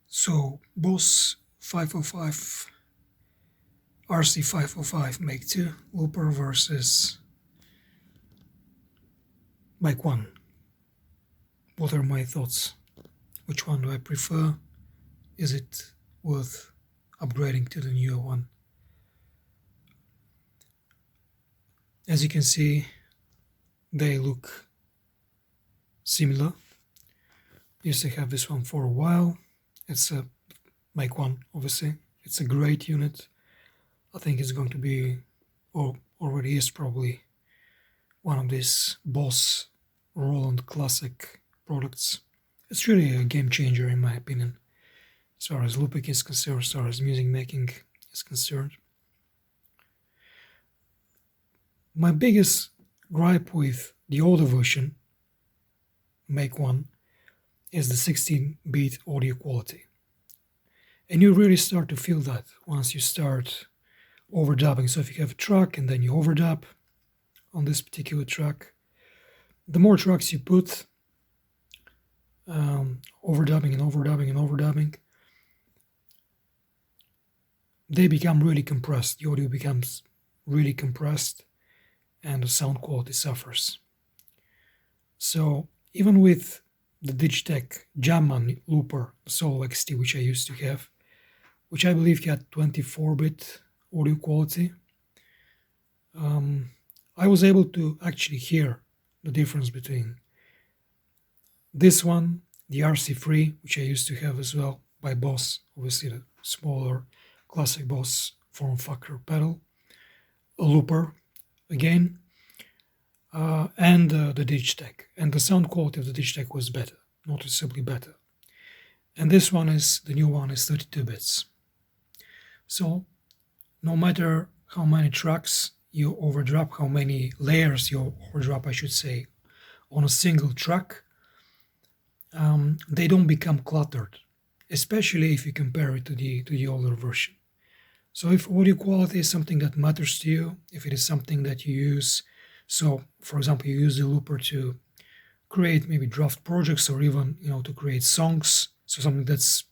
So, Boss 505 RC505 MKII looper versus Mic 1. What are my thoughts? Which one do I prefer? Is it worth upgrading to the newer one? As you can see, they look similar. Used to have this one for a while. It's a Mic 1, obviously. It's a great unit. I think it's going to be, or already is probably, one of these Boss Roland classic products. It's really a game changer in my opinion, as far as looping is concerned, as far as music making is concerned. My biggest gripe with the older version, Mic 1, is the 16-bit audio quality. And you really start to feel that once you start overdubbing. So if you have a track and then you overdub on this particular track, the more tracks you put, overdubbing and overdubbing and overdubbing, they become really compressed. The audio becomes really compressed and the sound quality suffers. So even with the Digitech Jamman looper Solo XT, which I used to have, which I believe had 24-bit audio quality, I was able to actually hear the difference between this one, the RC3, which I used to have as well by Boss, obviously the smaller classic Boss form factor pedal, a looper again, and the Digitech. And the sound quality of the Digitech was better, noticeably better. And this one is, the new one is 32 bits. So no matter how many tracks you overdub, how many layers you overdub, I should say, on a single track, they don't become cluttered, especially if you compare it to the older version. So if audio quality is something that matters to you, if it is something that you use, so for example, you use the looper to create maybe draft projects or even, to create songs, so something that's,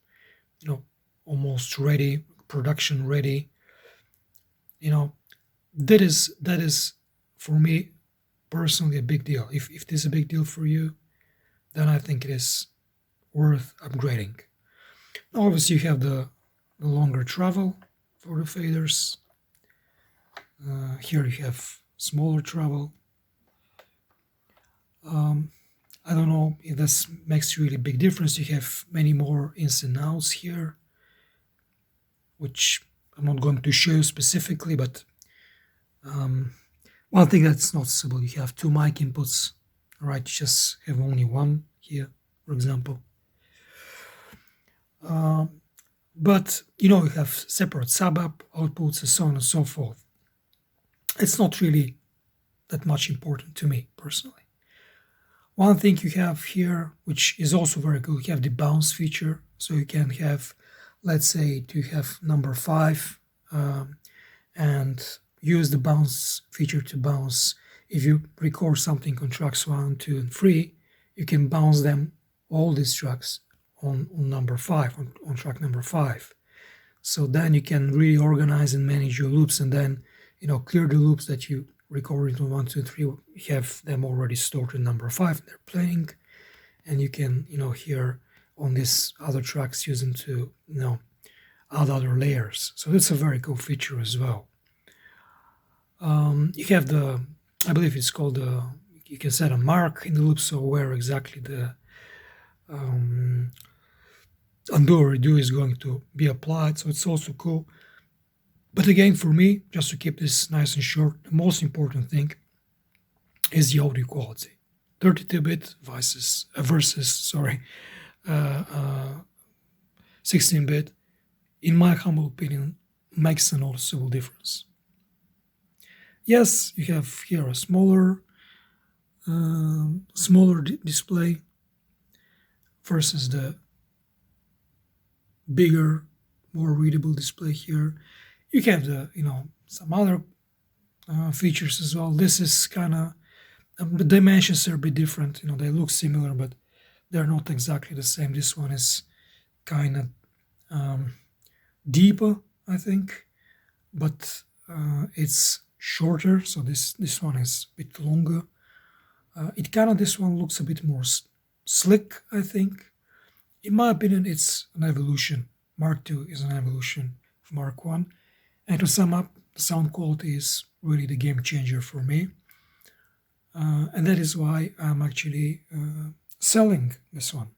almost ready, production ready, that is for me personally a big deal. If this is a big deal for you, then I think it is worth upgrading. Now obviously you have the longer travel for the faders. Here you have smaller travel. I don't know if this makes really big difference. You have many more ins and outs here, which I'm not going to show you specifically, but one thing that's noticeable, you have two mic inputs, right? You just have only one here, for example. But you have separate sub-up outputs and so on and so forth. It's not really that much important to me personally. One thing you have here, which is also very cool, you have the bounce feature. So you can have, let's say, you have number 5 and use the bounce feature to bounce. If you record something on tracks 1, 2, and 3, you can bounce them, all these tracks, on number 5, on track number 5. So then you can really organize and manage your loops, and then clear the loops that you recorded on 1, 2, 3. You have them already stored in number 5. They're playing, and you can hear on these other tracks using to add other layers. So that's a very cool feature as well. You have I believe it's called you can set a mark in the loop, so where exactly the undo or redo is going to be applied. So it's also cool. But again, for me, just to keep this nice and short, the most important thing is the audio quality. 32-bit versus 16-bit, in my humble opinion, makes a noticeable difference. Yes, you have here a smaller display versus the bigger, more readable display here. You have the some other features as well. This is kind of The dimensions are a bit different. They look similar, but they're not exactly the same. This one is kind of deeper, I think, but it's shorter. So this one is a bit longer. This one looks a bit more slick, I think. In my opinion, it's an evolution. Mark II is an evolution of Mark I. And to sum up, the sound quality is really the game changer for me. And that is why I'm actually selling this one.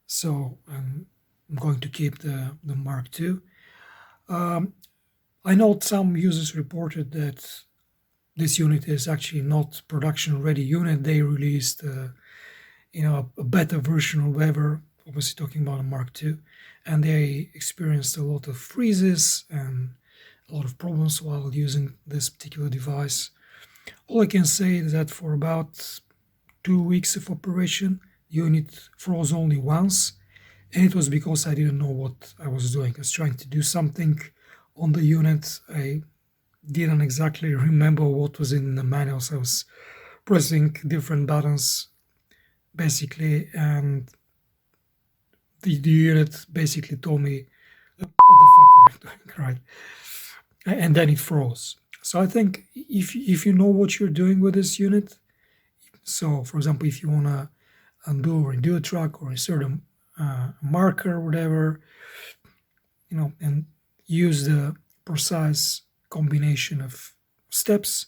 So I'm going to keep the Mark II. I know some users reported that this unit is actually not production-ready unit. They released, a beta version or whatever, obviously talking about a Mark II, and they experienced a lot of freezes and a lot of problems while using this particular device. All I can say is that for about 2 weeks of operation, the unit froze only once, and it was because I didn't know what I was doing. I was trying to do something on the unit. I didn't exactly remember what was in the manual, so I was pressing different buttons basically, and the unit basically told me, what the fuck are you doing, right? And then it froze. So I think if you know what you're doing with this unit, so for example, if you want to undo or redo a track or insert a marker or whatever, and use the precise combination of steps,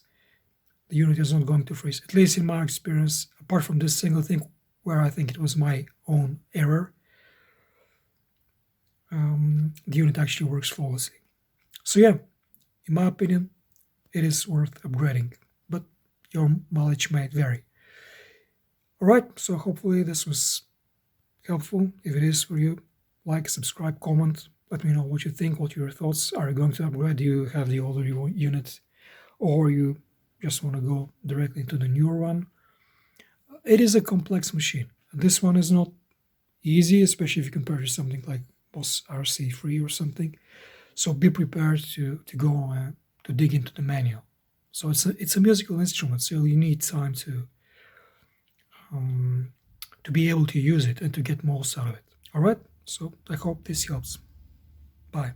the unit is not going to freeze. At least in my experience, apart from this single thing where I think it was my own error, the unit actually works flawlessly. So yeah, in my opinion, it is worth upgrading, but your mileage may vary. Alright, so hopefully this was helpful. If it is for you, like, subscribe, comment, let me know what you think, what your thoughts. Are you going to upgrade? Do you have the older unit, or you just want to go directly to the newer one? It is a complex machine. This one is not easy, especially if you compare to something like Boss RC3 or something. So be prepared to go to dig into the manual. So it's a musical instrument, so you need time to be able to use it and to get most out of it. All right. So I hope this helps. Bye.